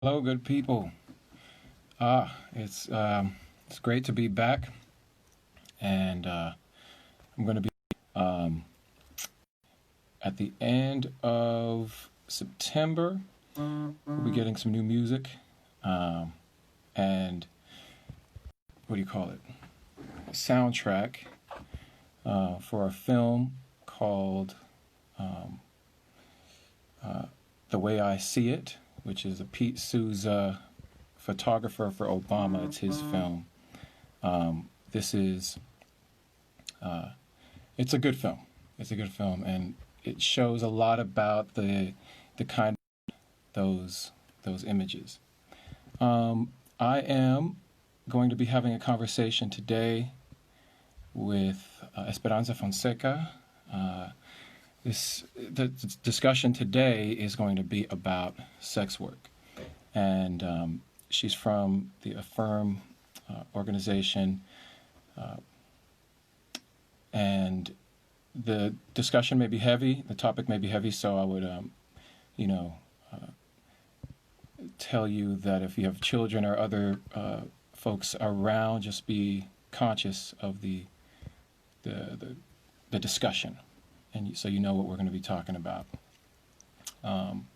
Hello, good people. It's great to be back, and I'm going to be um, at the end of September. We'll be getting some new music, um, and what do you call it? A soundtrack for a film called um, uh, "The Way I See It," which is a Pete Souza photographer for Obama. It's his film. This is uh, it's a good film. It's a good film, and it shows a lot about the kind of those images. I am going to be having a conversation today with Esperanza Fonseca. Uh, the discussion today is going to be about sex work, and she's from the AF3IRM organization, uh, and the discussion may be heavy, the topic may be heavy, so I would, you know, uh, tell you that if you have children or other folks around, just be conscious of the, the, the discussion, and so you know what we're going to be talking about. Um,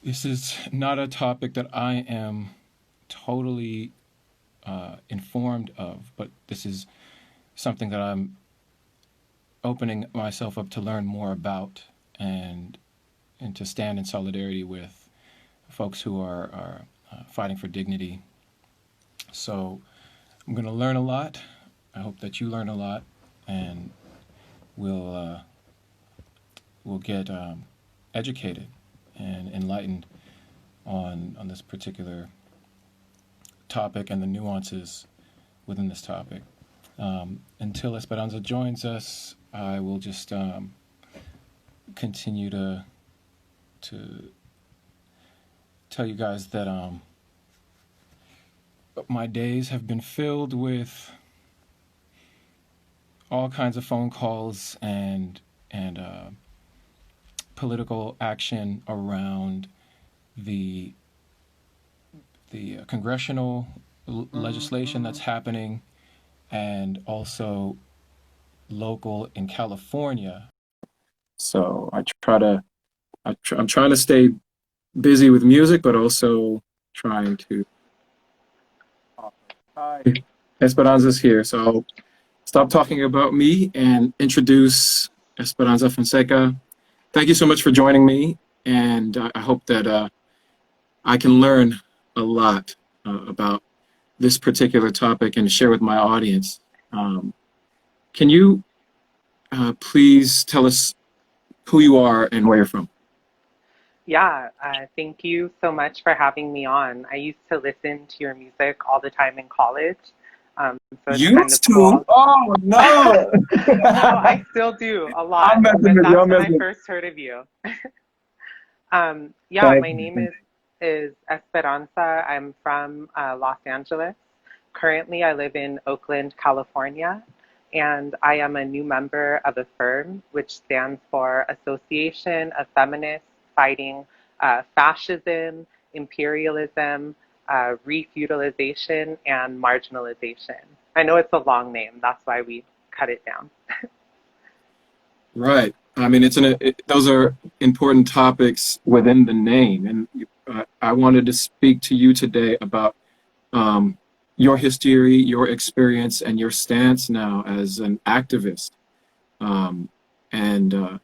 this is not a topic that I am totally informed of, but this is something that I'm opening myself up to learn more about and to stand in solidarity with folks who are fighting for dignity. So I'm going to learn a lot. I hope that you learn a lot, and we'll get educated and enlightened on this particular topic and the nuances within this topic. Until Esperanza joins us, I will just continue to tell you guys that my days have been filled with all kinds of phone calls and political action around the congressional legislation that's happening, and also local in California. So I'm trying to stay busy with music, but also trying to. Hi, Esperanza's here, so I'll stop talking about me and introduce Esperanza Fonseca. Thank you so much for joining me, and I hope that I can learn a lot about this particular topic and share with my audience. Can you please tell us who you are and where you're from? Yeah, thank you so much for having me on. I used to listen to your music all the time in college, so it's kind of Used to? cool. Oh no! No, I still do a I'm lot, messing but with you. that's I'm when I messing with first heard of you. Yeah, Thank my you. name is Esperanza. I'm from Los Angeles. Currently, I live in Oakland, California, and I am a new member of AF3IRM, which stands for Association of Feminists Fighting Fascism, Imperialism, Refeudalization, and Marginalization. I know it's a long name, that's why we cut it down. Right. I mean, those are important topics within the name, and I wanted to speak to you today about um, your history, your experience, and your stance now as an activist. Um, and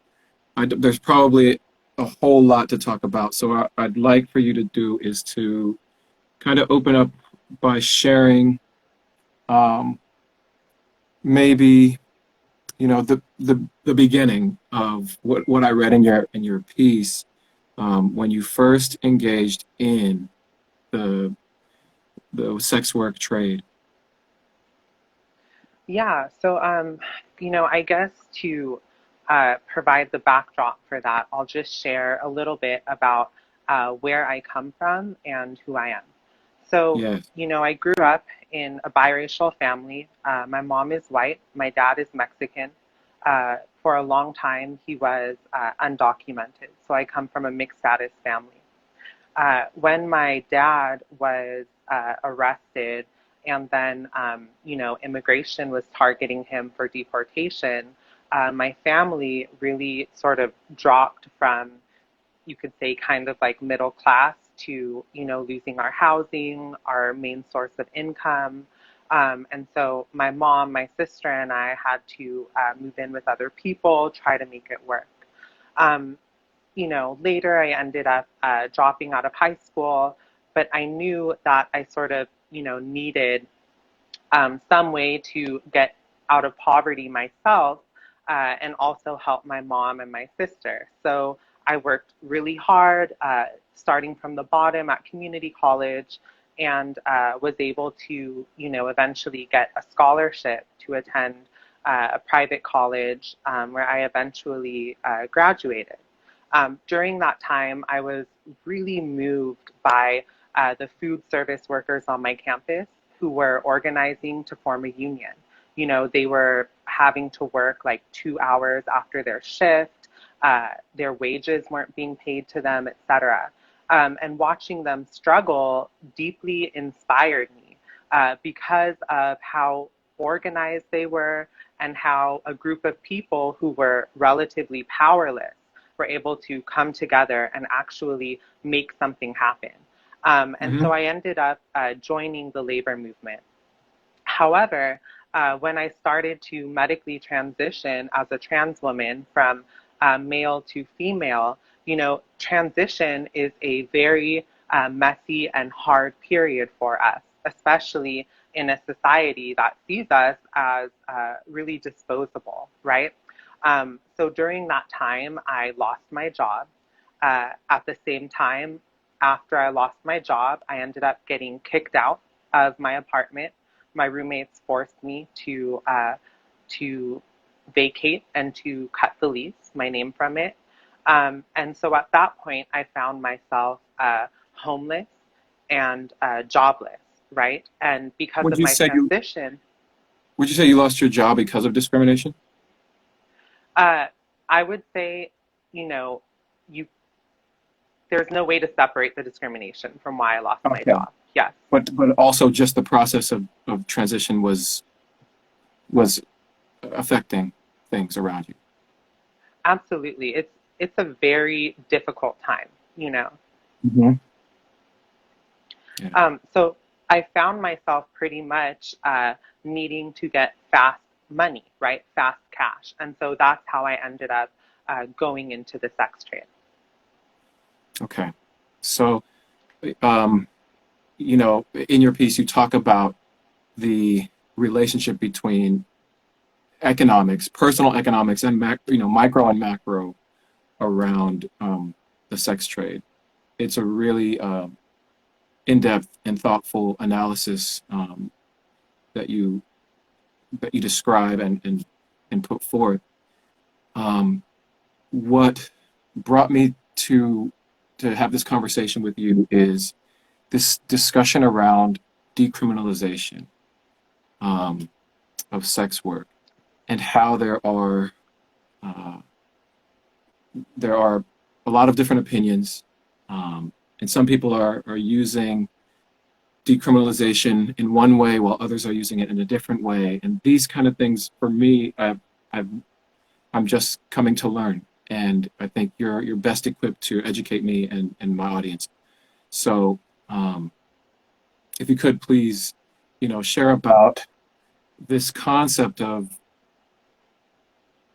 there's probably a whole lot to talk about. So I'd like for you to do is to kind of open up by sharing um, maybe the beginning of what I read in your piece when you first engaged in the the sex work trade. Yeah, so I guess to provide the backdrop for that, I'll just share a little bit about where I come from and who I am. So, Yes. I grew up in a biracial family. My mom is white, my dad is Mexican. For a long time, he was undocumented. So I come from a mixed status family. when my dad was arrested and then, immigration was targeting him for deportation, my family really sort of dropped from, you could say, kind of like middle class to, losing our housing, our main source of income. And so my mom, my sister, and I had to move in with other people, try to make it work. Um, Later I ended up dropping out of high school, but I knew that I sort of, needed some way to get out of poverty myself and also help my mom and my sister. So I worked really hard, starting from the bottom at community college, and was able to, eventually get a scholarship to attend a private college where I eventually graduated. During that time, I was really moved by the food service workers on my campus who were organizing to form a union. They were having to work like 2 hours after their shift. Their wages weren't being paid to them, etc. And watching them struggle deeply inspired me because of how organized they were and how a group of people who were relatively powerless were able to come together and actually make something happen. And Hmm. so I ended up joining the labor movement. However, when I started to medically transition as a trans woman from male to female, transition is a very messy and hard period for us, especially in a society that sees us as really disposable, right? So during that time, I lost my job. At the same time, after I lost my job, I ended up getting kicked out of my apartment. My roommates forced me to vacate and to cut the lease, my name from it. And so at that point, I found myself homeless and jobless, right? And because Would of you my say you transition, would you say you lost your job because of discrimination? uh, I would say, you know, you there's no way to separate the discrimination from why I lost my Okay. job. Yes, But also just the process of transition was affecting things around you. absolutely. It's a very difficult time, you know. Hmm. Yeah. So I found myself pretty much needing to get fast money, right? Fast cash. And so that's how I ended up going into the sex trade. Okay. So, um, in your piece, you talk about the relationship between economics, personal economics, and micro and macro around the sex trade. It's a really in-depth and thoughtful analysis that you describe and put forth. Um, what brought me to have this conversation with you is this discussion around decriminalization um, of sex work and how uh, there are a lot of different opinions, and some people are using decriminalization in one way while others are using it in a different way. And these kind of things, for me, I've, I'm just coming to learn. And I think you're best equipped to educate me and my audience. So, um, if you could please, share about this concept of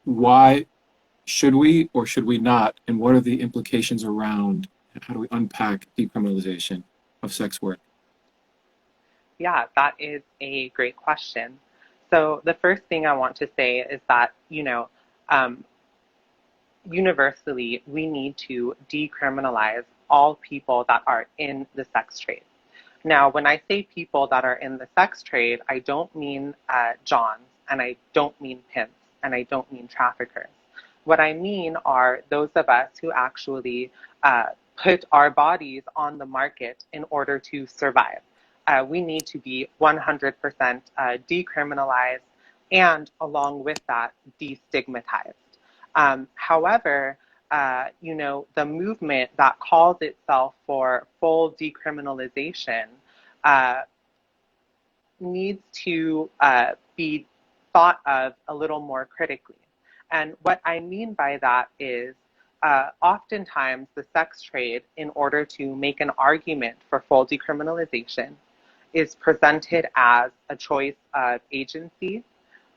why should we or should we not, and what are the implications around how do we unpack decriminalization of sex work? Yeah, that is a great question. So the first thing I want to say is that, um, universally, we need to decriminalize all people that are in the sex trade. Now, when I say people that are in the sex trade, I don't mean Johns, and I don't mean pimps, and I don't mean traffickers. What I mean are those of us who actually put our bodies on the market in order to survive. We need to be 100% decriminalized and, along with that, destigmatized. However, the movement that calls itself for full decriminalization uh, needs to be thought of a little more critically. And what I mean by that is oftentimes the sex trade, in order to make an argument for full decriminalization, is presented as a choice of agency,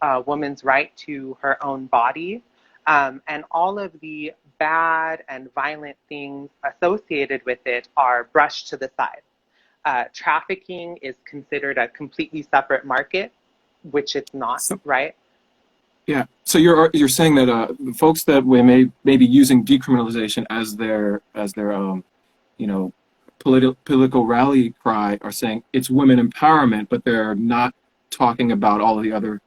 a woman's right to her own body, and all of the bad and violent things associated with it are brushed to the side. Trafficking is considered a completely separate market, which it's not, So, right? yeah. So you're saying that folks that we may be using decriminalization as their you know political rally cry are saying it's women empowerment, but they're not talking about all of the other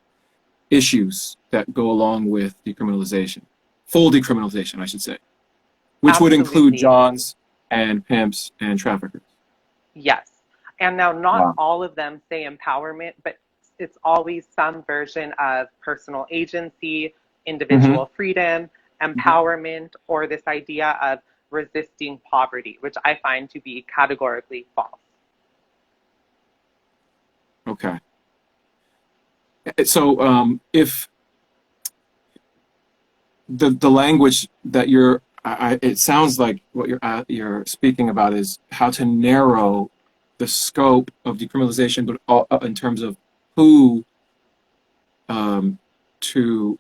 issues that go along with decriminalization, full decriminalization, I should say, which would include Absolutely. Johns and pimps and traffickers. Yes. And now, not Wow. all of them say empowerment, but it's always some version of personal agency, Mm-hmm. individual freedom, Mm-hmm. empowerment, or this idea of resisting poverty, which I find to be categorically false. Okay. So if the language that it sounds like what you're speaking about is how to narrow the scope of decriminalization, but in terms of who to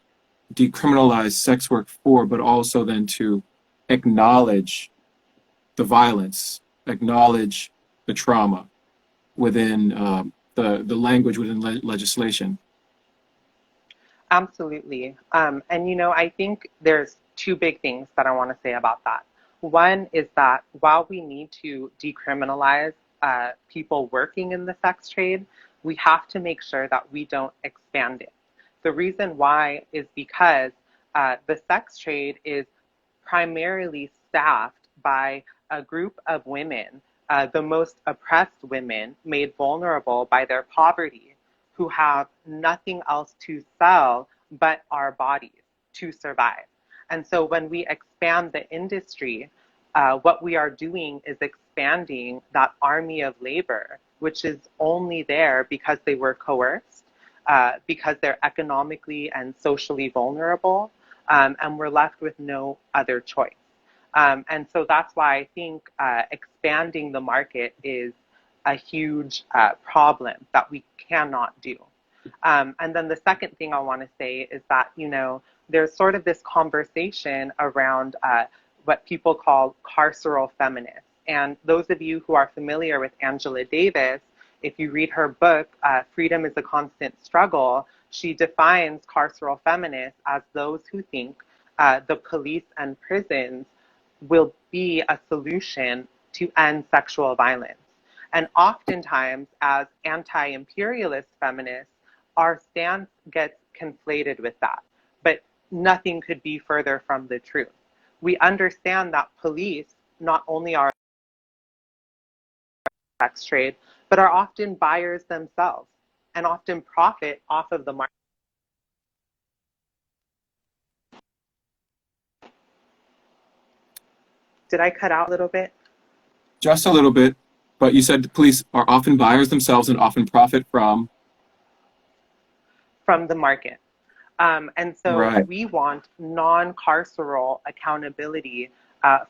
decriminalize sex work for, but also then to acknowledge the violence, acknowledge the trauma within the language within legislation. Absolutely. And I think there's two big things that I want to say about that. One is that while we need to decriminalize people working in the sex trade, we have to make sure that we don't expand it. The reason why is because the sex trade is primarily staffed by a group of women, the most oppressed women, made vulnerable by their poverty, who have nothing else to sell but our bodies to survive. And so when we expand the industry, what we are doing is expanding that army of labor, which is only there because they were coerced, because they're economically and socially vulnerable, and we're left with no other choice. And so that's why I think expanding the market is a huge problem that we cannot do. And then the second thing I want to say is that, there's sort of this conversation around what people call carceral feminists. And those of you who are familiar with Angela Davis, if you read her book, Freedom is a Constant Struggle, she defines carceral feminists as those who think the police and prisons will be a solution to end sexual violence. And oftentimes, as anti imperialist feminists, our stance gets conflated with that. But nothing could be further from the truth. We understand that police not only are sex trade, but are often buyers themselves and often profit off of the market. Did I cut out a little bit? Just a little bit, but you said the police are often buyers themselves and often profit from. From the market. And so Right. we want non carceral accountability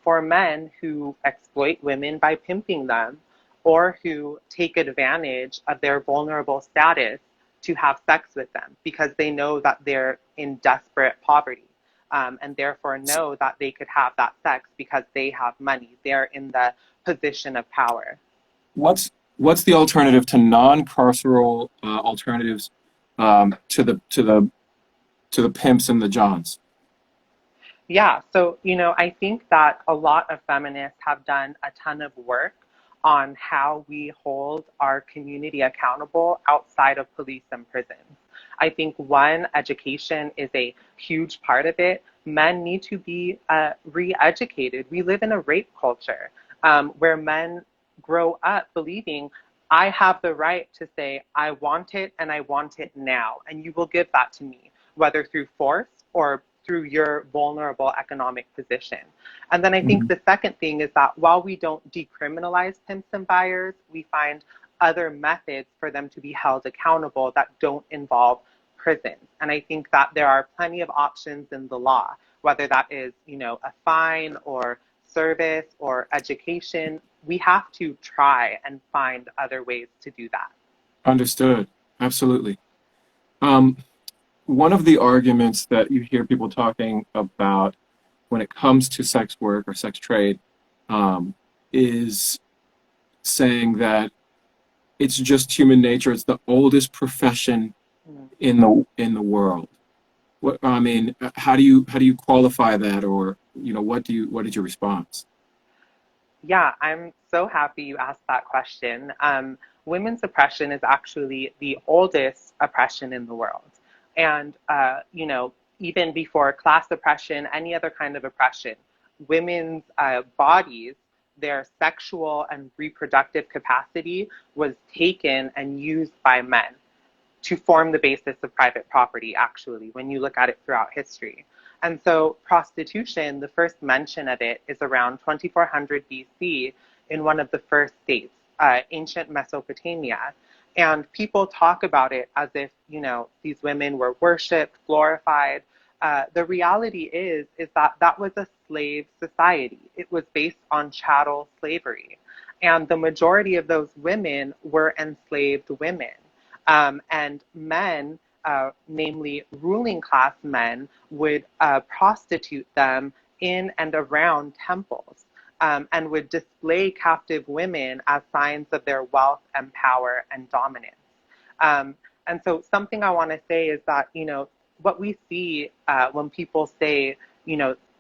for men who exploit women by pimping them or who take advantage of their vulnerable status to have sex with them because they know that they're in desperate poverty, and therefore know that they could have that sex because they have money. They're in the position of power. What's the alternative to non-carceral alternatives to the pimps and the johns? Yeah, so, I think that a lot of feminists have done a ton of work on how we hold our community accountable outside of police and prisons. I think one, education is a huge part of it. Men need to be re educated. We live in a rape culture where men grow up believing I have the right to say, I want it and I want it now, and you will give that to me, whether through force or through through your vulnerable economic position. And then I think Mhm. the second thing is that while we don't decriminalize pimps and buyers, we find other methods for them to be held accountable that don't involve prisons. And I think that there are plenty of options in the law, whether that is, a fine or service or education. We have to try and find other ways to do that. Understood. Absolutely. Um, One of the arguments that you hear people talking about when it comes to sex work or sex trade um, is saying that it's just human nature. It's the oldest profession Mm. in the world. What I mean, how do you qualify that, or what is your response? Yeah, I'm so happy you asked that question. Women's oppression is actually the oldest oppression in the world. And, even before class oppression, any other kind of oppression, women's bodies, their sexual and reproductive capacity was taken and used by men to form the basis of private property, actually, when you look at it throughout history. And so, prostitution, the first mention of it is around 2400 BC in one of the first states, ancient Mesopotamia. And people talk about it as if, these women were worshipped, glorified. The reality is that that was a slave society. It was based on chattel slavery. And the majority of those women were enslaved women. And men, namely ruling class men, would prostitute them in and around temples, and would display captive women as signs of their wealth and power and dominance. And so something I want to say is that, what we see when people say,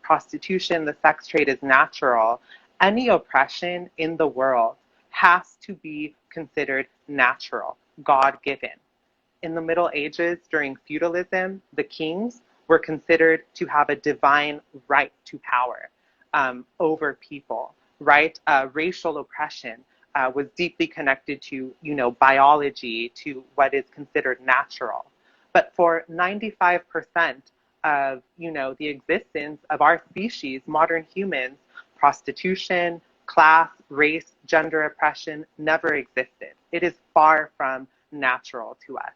prostitution, the sex trade is natural, any oppression in the world has to be considered natural, God given. In the Middle Ages, during feudalism, the kings were considered to have a divine right to power over people, right? Racial oppression was deeply connected to, biology, to what is considered natural. But for 95% of, the existence of our species, modern humans, prostitution, class, race, gender oppression never existed. It is far from natural to us.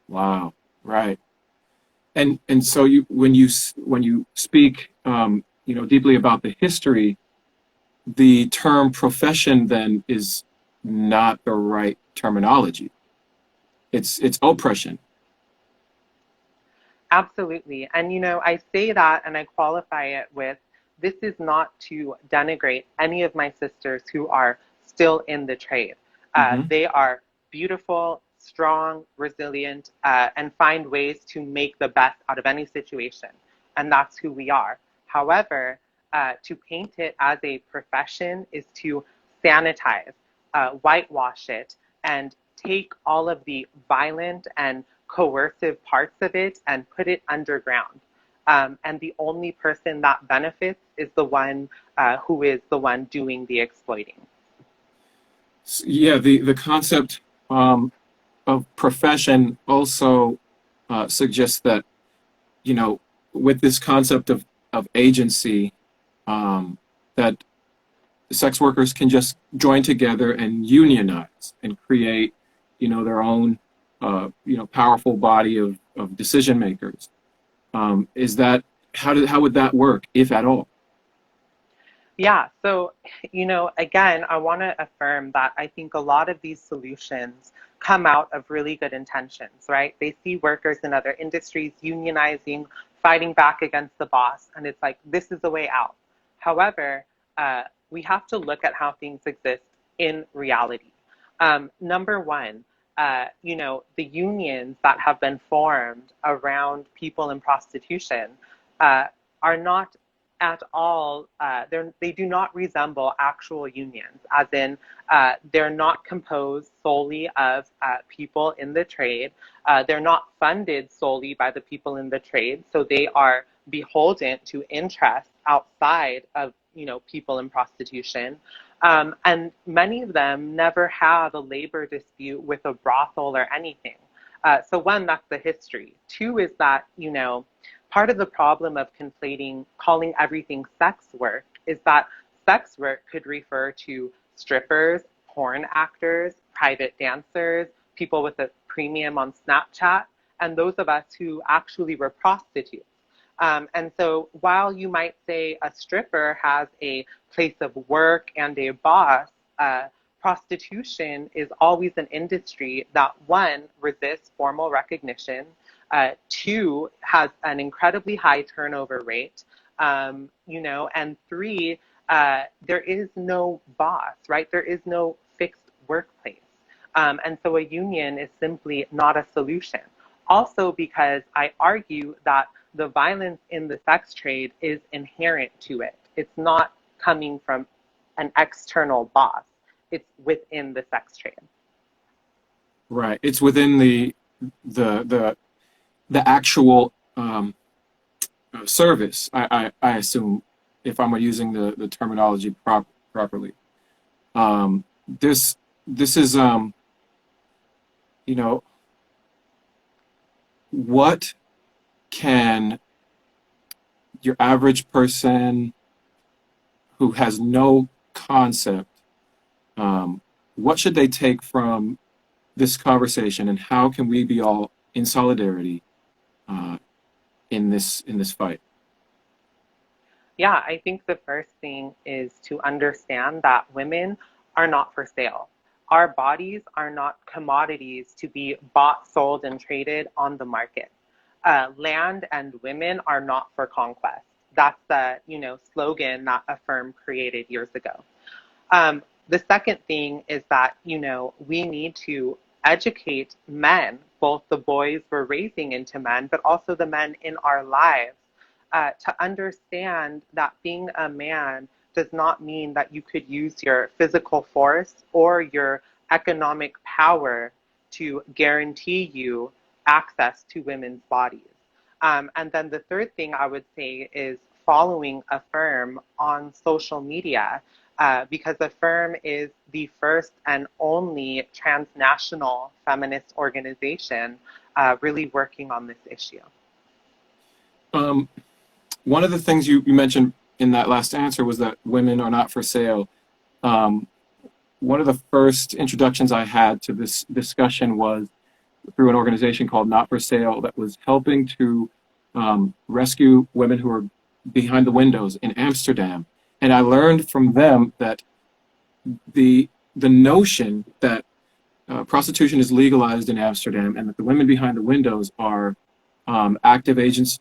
Wow, right. And so when you speak deeply about the history, the term profession then is not the right terminology. It's oppression. Absolutely. And, I say that and I qualify it with this is not to denigrate any of my sisters who are still in the trade. Hmm. They are beautiful, strong, resilient, and find ways to make the best out of any situation. And that's who we are. However, to paint it as a profession is to sanitize, whitewash it, and take all of the violent and coercive parts of it and put it underground. And the only person that benefits is the one who is the one doing the exploiting. Yeah, the concept of profession also suggests that you know with this concept of agency, um, that sex workers can just join together and unionize and create their own powerful body of decision makers. Is that how would that work, if at all? Yeah, so, again, I want to affirm that I think a lot of these solutions come out of really good intentions, right? They see workers in other industries unionizing, fighting back against the boss, and it's like, this is the way out. However, we have to look at how things exist in reality. Number one, the unions that have been formed around people in prostitution uh, are not at all, they do not resemble actual unions, as in they're not composed solely of people in the trade. They're not funded solely by the people in the trade, so they are beholden to interests outside of people in prostitution. And many of them never have a labor dispute with a brothel or anything. So one, that's the history. Two is that, part of the problem of conflating, calling everything sex work is that sex work could refer to strippers, porn actors, private dancers, people with a premium on Snapchat, and those of us who actually were prostitutes. And so while you might say a stripper has a place of work and a boss, prostitution is always an industry that, one, resists formal recognition, two, has an incredibly high turnover rate, and three, there is no boss, right? There is no fixed workplace. And so a union is simply not a solution. Also, because I argue that the violence in the sex trade is inherent to it. It's not coming from an external boss. It's within the sex trade. Right. It's within the actual service. I assume, if I'm using the terminology properly. This is what can your average person who has no concept, what should they take from this conversation, and how can we be all in solidarity in this fight? Yeah, I think the first thing is to understand that women are not for sale. Our bodies are not commodities to be bought, sold, and traded on the market. Land and women are not for conquest. That's the slogan that a firm created years ago. The second thing is that we need to educate men, both the boys we're raising into men, but also the men in our lives, to understand that being a man does not mean that you could use your physical force or your economic power to guarantee you access to women's bodies. And then the third thing I would say is following a firm on social media, because a firm is the first and only transnational feminist organization really working on this issue. One of the things you mentioned in that last answer was that women are not for sale. One of the first introductions I had to this discussion was through an organization called Not for Sale that was helping to rescue women who were behind the windows in Amsterdam. And I learned from them that the notion that prostitution is legalized in Amsterdam and that the women behind the windows are active agents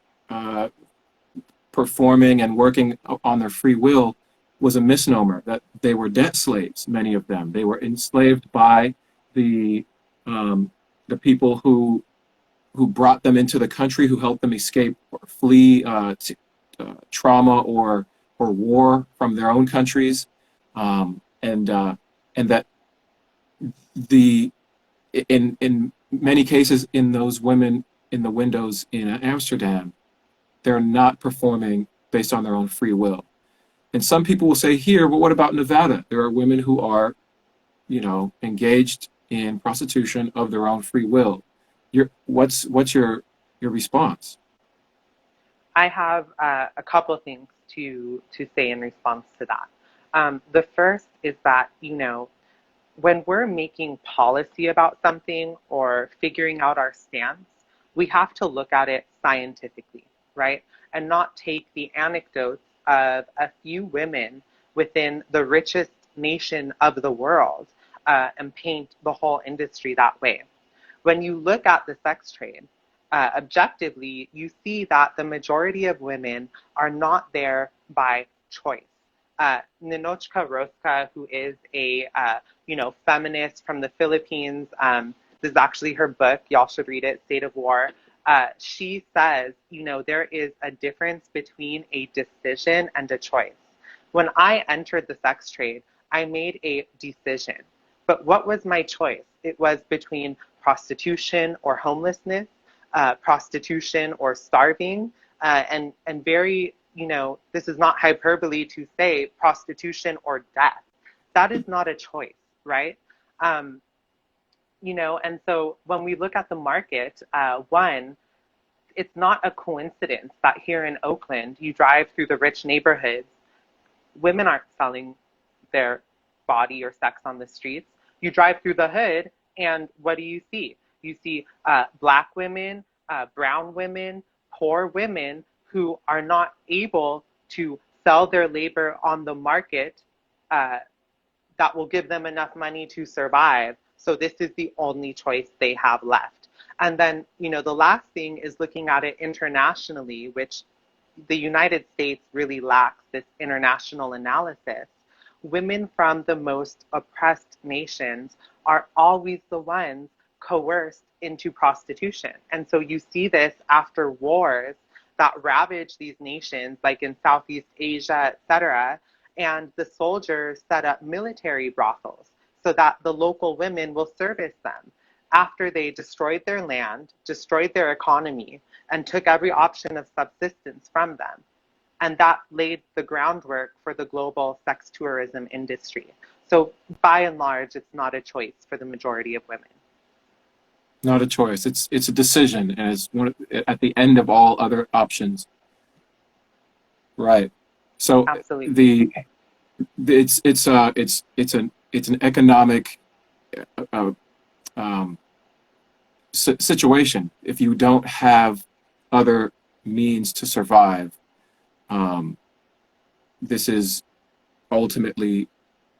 performing and working on their free will was a misnomer, that they were debt slaves, many of them. They were enslaved by the people who brought them into the country, who helped them escape or flee trauma or war from their own countries, and that in many cases, in those women in the windows in Amsterdam, they're not performing based on their own free will. And some people will say here, but what about Nevada? There are women who are, engaged in prostitution of their own free will. What's your response? I have a couple of things to say in response to that. The first is that, when we're making policy about something or figuring out our stance, we have to look at it scientifically, right? And not take the anecdotes of a few women within the richest nation of the world and paint the whole industry that way. When you look at the sex trade, objectively, you see that the majority of women are not there by choice. Ninochka Rosca, who is a feminist from the Philippines, this is actually her book, y'all should read it, State of War. She says, there is a difference between a decision and a choice. When I entered the sex trade, I made a decision. But what was my choice? It was between prostitution or homelessness, prostitution or starving, and very, this is not hyperbole to say prostitution or death. That is not a choice, right? And so when we look at the market, one, it's not a coincidence that here in Oakland, you drive through the rich neighborhoods, women aren't selling their body or sex on the streets. You drive through the hood, and what do you see? You see Black women, brown women, poor women who are not able to sell their labor on the market uh, that will give them enough money to survive. So this is the only choice they have left. And then, the last thing is looking at it internationally, which the United States really lacks this international analysis. Women from the most oppressed nations are always the ones coerced into prostitution. And so you see this after wars that ravage these nations, like in Southeast Asia, etc. And the soldiers set up military brothels so that the local women will service them after they destroyed their land, destroyed their economy, and took every option of subsistence from them. And that laid the groundwork for the global sex tourism industry. So by and large, it's not a choice for the majority of women. Not a choice. It's a decision, and it's at the end of all other options. Right. So Absolutely. it's an economic um, situation. If you don't have other means to survive, this is ultimately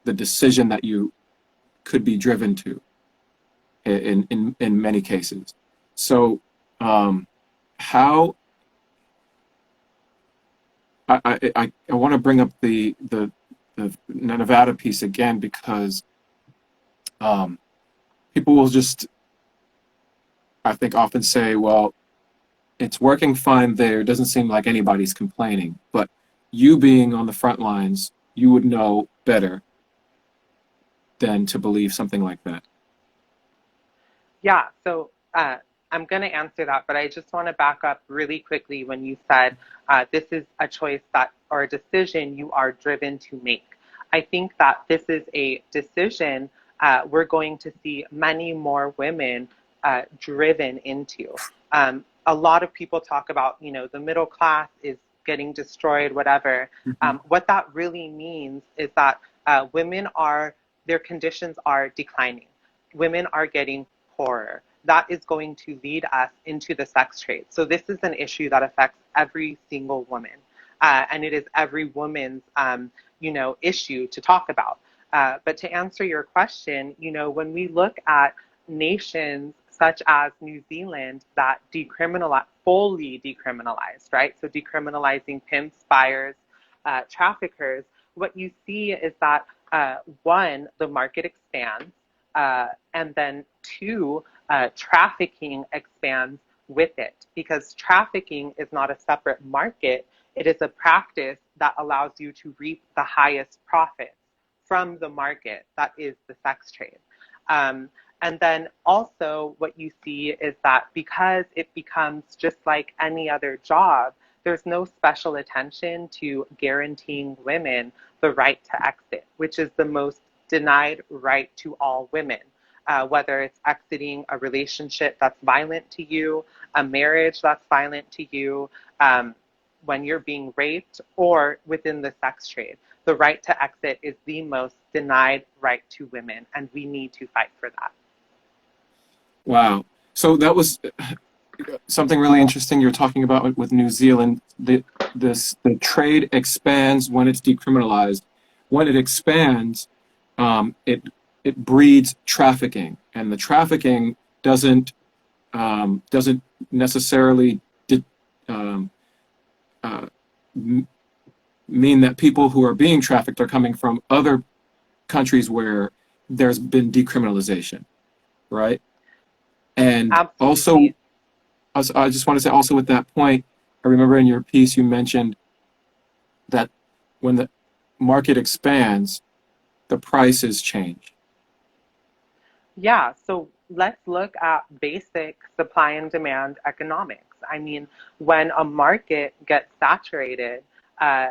the decision that you could be driven to in many cases. So how I want to bring up the Nevada piece again, because people will just, I think, often say, well, it's working fine there. It doesn't seem like anybody's complaining. But you being on the front lines, you would know better than to believe something like that. Yeah, so I'm going to answer that, but I just want to back up really quickly when you said this is a choice that or a decision you are driven to make. I think that this is a decision we're going to see many more women driven into. A lot of people talk about, the middle class is getting destroyed, whatever. Mm-hmm. What that really means is that their conditions are declining. Women are getting poorer. That is going to lead us into the sex trade. So this is an issue that affects every single woman. And it is every woman's, issue to talk about. But to answer your question, when we look at nations such as New Zealand that fully decriminalized, right? So decriminalizing pimps, buyers, traffickers, what you see is that one, the market expands, and then two, trafficking expands with it, because trafficking is not a separate market. It is a practice that allows you to reap the highest profits from the market that is the sex trade. And then also what you see is that because it becomes just like any other job, there's no special attention to guaranteeing women the right to exit, which is the most denied right to all women. Whether it's exiting a relationship that's violent to you, a marriage that's violent to you, when you're being raped, or within the sex trade. The right to exit is the most denied right to women, and we need to fight for that. Wow. So that was something really interesting you're talking about with New Zealand. The trade expands when it's decriminalized. When it expands, it breeds trafficking, and the trafficking doesn't necessarily mean that people who are being trafficked are coming from other countries where there's been decriminalization, right? And also, Absolutely. I just want to say also with that point, I remember in your piece you mentioned that when the market expands, the prices change. Yeah, so let's look at basic supply and demand economics. I mean, when a market gets saturated, uh,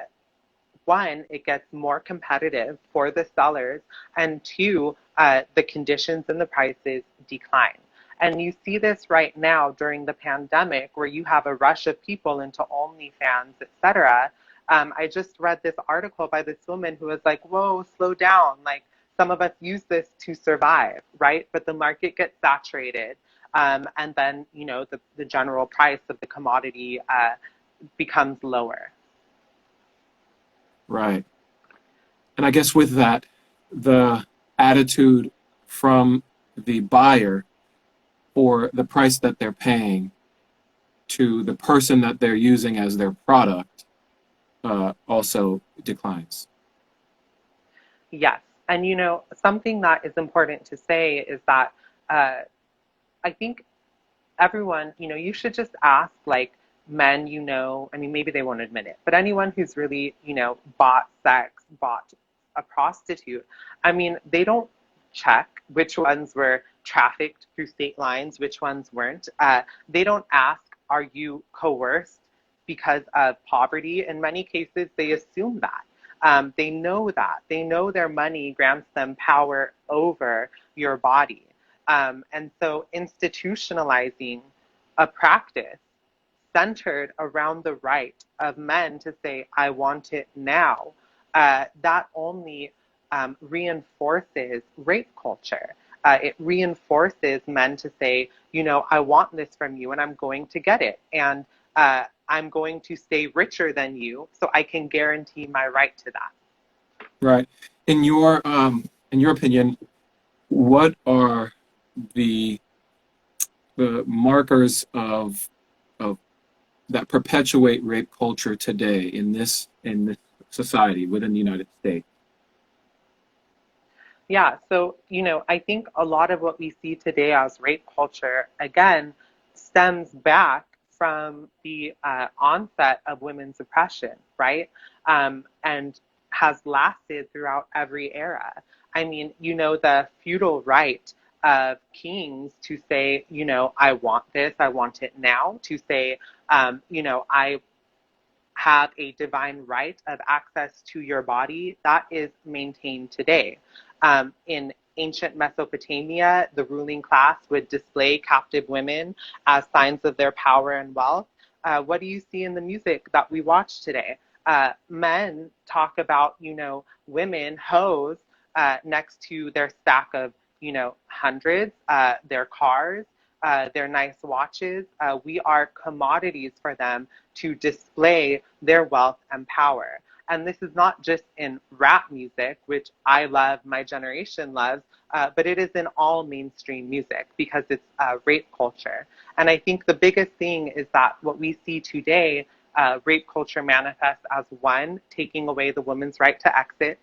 one, it gets more competitive for the sellers, and two, the conditions and the prices decline. And you see this right now during the pandemic where you have a rush of people into OnlyFans, etc. I just read this article by this woman who was like, whoa, slow down. Like, some of us use this to survive, right? But the market gets saturated. And then, the general price of the commodity becomes lower. Right. And I guess with that, the attitude from the buyer for the price that they're paying to the person that they're using as their product also declines. Yes. And, something that is important to say is that I think everyone, you should just ask, like, men, I mean, maybe they won't admit it, but anyone who's really, bought sex, bought a prostitute, I mean, they don't check which ones were trafficked through state lines, which ones weren't. They don't ask, are you coerced because of poverty? In many cases, they assume that. They know that. They know their money grants them power over your body. And so institutionalizing a practice centered around the right of men to say, I want it now, that only reinforces rape culture. It reinforces men to say, I want this from you and I'm going to get it. And I'm going to stay richer than you so I can guarantee my right to that. Right. In your opinion, what are the markers of that perpetuate rape culture today in this society within the United States? Yeah, so, I think a lot of what we see today as rape culture, again, stems back from the onset of women's oppression, right? And has lasted throughout every era. I mean, the feudal right of kings to say, I want this, I want it now, to say, I have a divine right of access to your body, that is maintained today. In ancient Mesopotamia, the ruling class would display captive women as signs of their power and wealth. What do you see in the music that we watch today? Men talk about, women, hoes, next to their stack of, hundreds, their cars, their nice watches. We are commodities for them to display their wealth and power. And this is not just in rap music, which I love, my generation loves, but it is in all mainstream music because it's rape culture. And I think the biggest thing is that what we see today, rape culture manifests as one, taking away the woman's right to exit.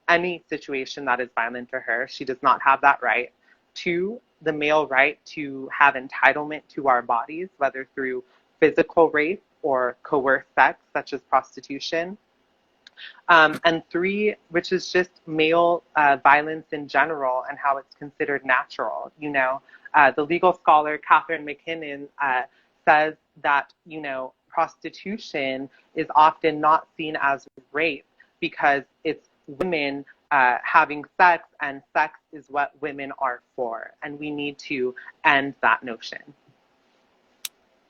Any situation that is violent to her, she does not have that right. Two, the male right to have entitlement to our bodies, whether through physical rape or coerced sex, such as prostitution. And three, which is just male violence in general and how it's considered natural. The legal scholar Catherine McKinnon says that, prostitution is often not seen as rape because it's women having sex, and sex is what women are for. And we need to end that notion.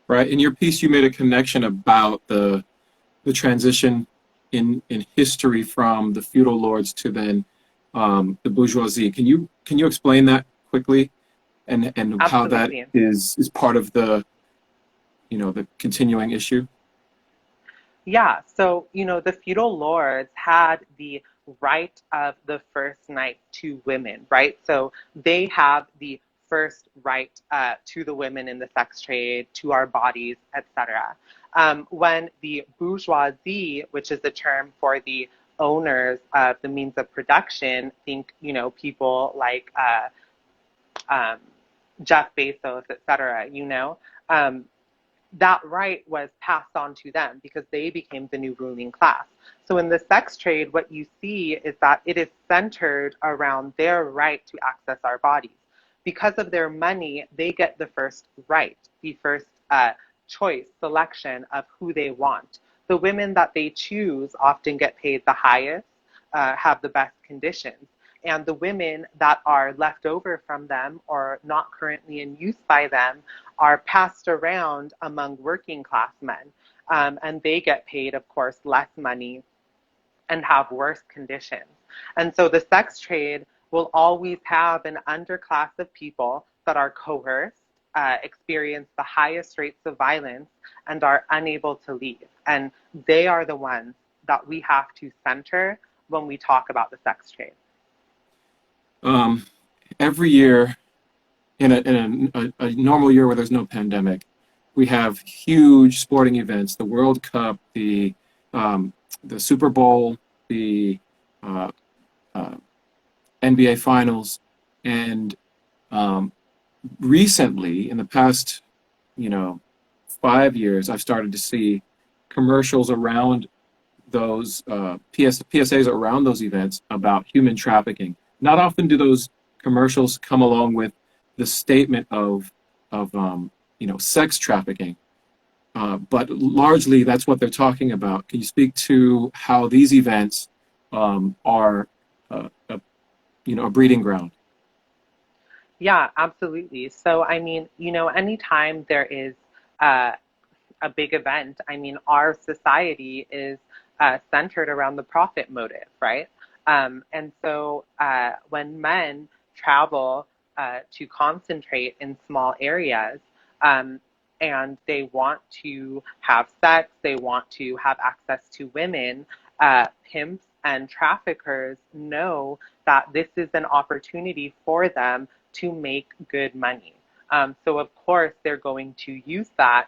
Right. In your piece, you made a connection about the transition in history from the feudal lords to then the bourgeoisie. Can you explain that quickly, and how that Absolutely. is part of the the continuing issue? Yeah, so, the feudal lords had the right of the first night to women, right? So they have the first right to the women in the sex trade, to our bodies, etc. When the bourgeoisie, which is the term for the owners of the means of production, think, people like Jeff Bezos, etc., that right was passed on to them because they became the new ruling class. So in the sex trade, what you see is that it is centered around their right to access our bodies. Because of their money, they get the first right, the first choice, selection of who they want. The women that they choose often get paid the highest, have the best conditions. And the women that are left over from them or not currently in use by them are passed around among working class men. And they get paid, of course, less money and have worse conditions. And so the sex trade will always have an underclass of people that are coerced, experience the highest rates of violence, and are unable to leave. And they are the ones that we have to center when we talk about the sex trade. Um, every year, in a normal year where there's no pandemic, we have huge sporting events: the World Cup, the Super Bowl, the uh, uh, NBA Finals, and um, recently, in the past, you know, 5 years, I've started to see commercials around those PSAs around those events about human trafficking. Not often do those commercials come along with the statement of sex trafficking, but largely that's what they're talking about. Can you speak to how these events are a breeding ground? Yeah, absolutely. So, I mean, anytime there is uh, a big event, I mean, our society is centered around the profit motive, right? And so when men travel to concentrate in small areas, um, and they want to have sex, they want to have access to women, pimps and traffickers know that this is an opportunity for them to make good money. So, of course, they're going to use that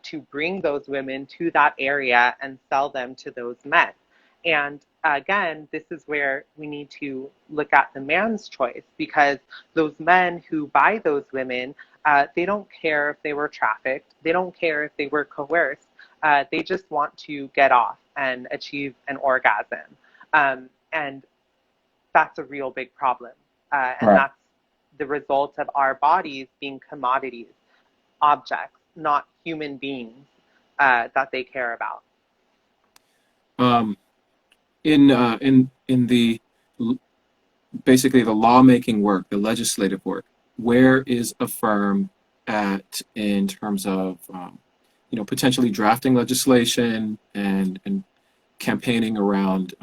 to bring those women to that area and sell them to those men. And again, this is where we need to look at the man's choice, because those men who buy those women, they don't care if they were trafficked, they don't care if they were coerced, they just want to get off and achieve an orgasm. And that's a real big problem. And Right. that's the result of our bodies being commodities, objects, not human beings that they care about. Um, in the basically the lawmaking work, the legislative work, where is a firm at in terms of potentially drafting legislation and campaigning around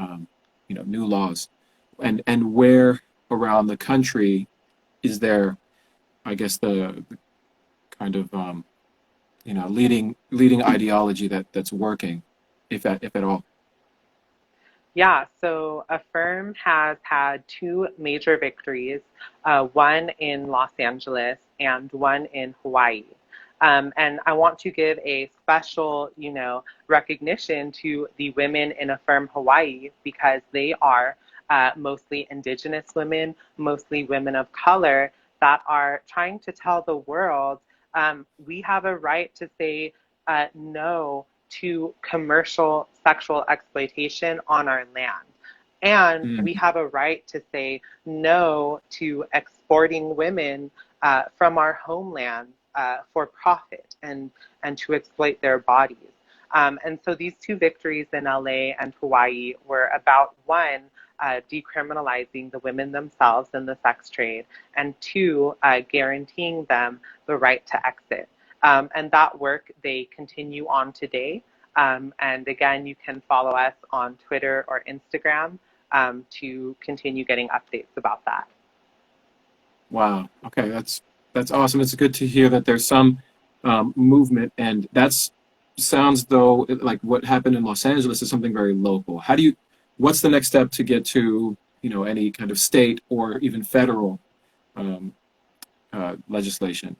new laws, and where around the country is there, I guess, the kind of leading ideology that's working, if at all. Yeah, so Affirm has had two major victories, one in Los Angeles and one in Hawaii. And I want to give a special, recognition to the women in Affirm Hawaii, because they are mostly indigenous women, mostly women of color, that are trying to tell the world we have a right to say no to commercial sexual exploitation on our land. And we Mm. have a right to say no to exporting women from our homeland for profit and to exploit their bodies. And so these two victories in LA and Hawaii were about, one, decriminalizing the women themselves in the sex trade, and two, guaranteeing them the right to exit. And that work they continue on today. And again, you can follow us on Twitter or Instagram to continue getting updates about that. Wow. Okay, that's awesome. It's good to hear that there's some movement, and that's sounds though like what happened in Los Angeles is something very local. What's the next step to get to any kind of state or even federal um, legislation?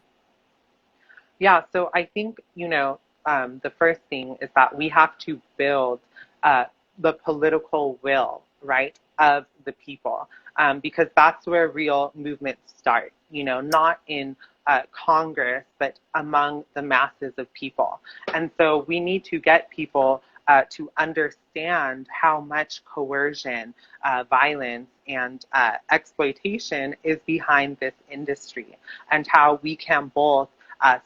Yeah, so I think, the first thing is that we have to build uh, the political will, right, of the people, because that's where real movements start, not in Congress, but among the masses of people. And so we need to get people to understand how much coercion, violence, and exploitation is behind this industry, and how we can both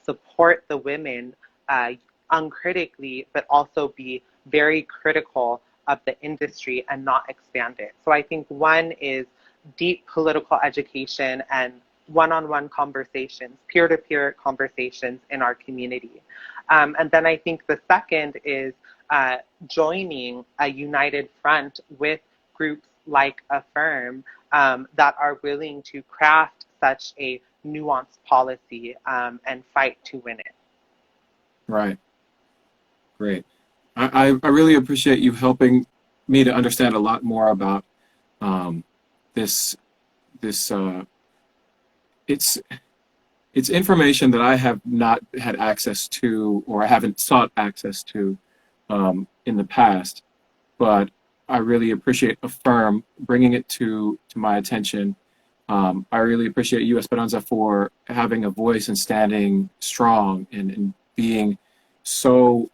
support the women uh, uncritically, but also be very critical of the industry and not expand it. So I think one is deep political education and one-on-one conversations, peer-to-peer conversations in our community. And then I think the second is joining a united front with groups like AF3IRM that are willing to craft such a nuanced policy and fight to win it. Right. Great. I really appreciate you helping me to understand a lot more about this. It's information that I have not had access to, or I haven't sought access to in the past. But I really appreciate AF3IRM bringing it to my attention. I really appreciate you, Esperanza, for having a voice and standing strong and being so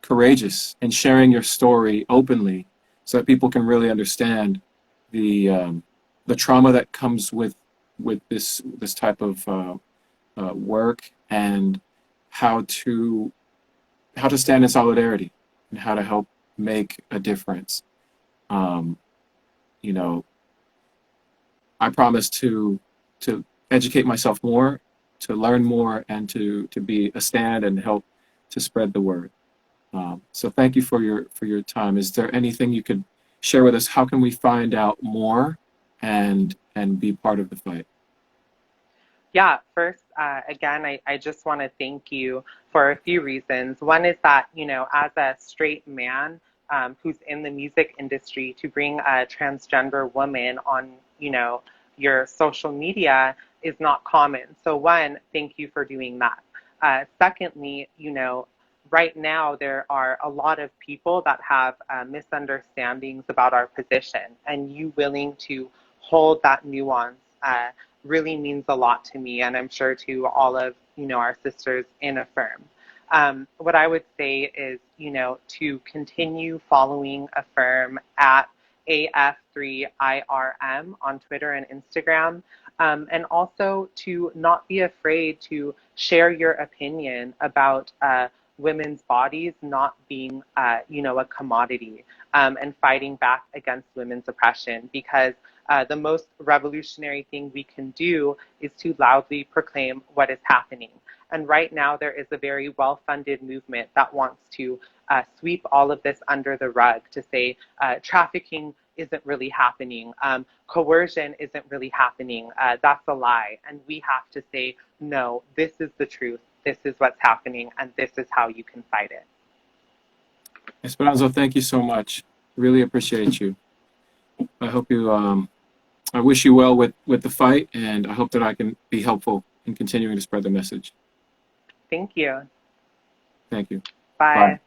courageous and sharing your story openly, so that people can really understand the trauma that comes with this type of work, and how to stand in solidarity and how to help make a difference. You know, I promise to educate myself more, to learn more, and to be a stand and help to spread the word. So thank you for your time. Is there anything you could share with us? How can we find out more and be part of the fight? Yeah, first, again, I just want to thank you for a few reasons. One is that, you know, as a straight man who's in the music industry, to bring a transgender woman on, you know, your social media is not common. So one, thank you for doing that. Secondly, you know, right now there are a lot of people that have misunderstandings about our position, and you willing to hold that nuance really means a lot to me, and I'm sure to all of, you know, our sisters in AF3IRM. What I would say is, you know, to continue following AF3IRM at AF3IRM on Twitter and Instagram, and also to not be afraid to share your opinion about women's bodies not being, you know, a commodity, and fighting back against women's oppression, because the most revolutionary thing we can do is to loudly proclaim what is happening. And right now there is a very well-funded movement that wants to sweep all of this under the rug, to say trafficking isn't really happening, coercion isn't really happening, that's a lie. And we have to say, no, this is the truth, this is what's happening, and this is how you can fight it. Esperanza, thank you so much. Really appreciate you. I hope you, I wish you well with the fight, and I hope that I can be helpful in continuing to spread the message. Thank you. Thank you. Bye. Bye.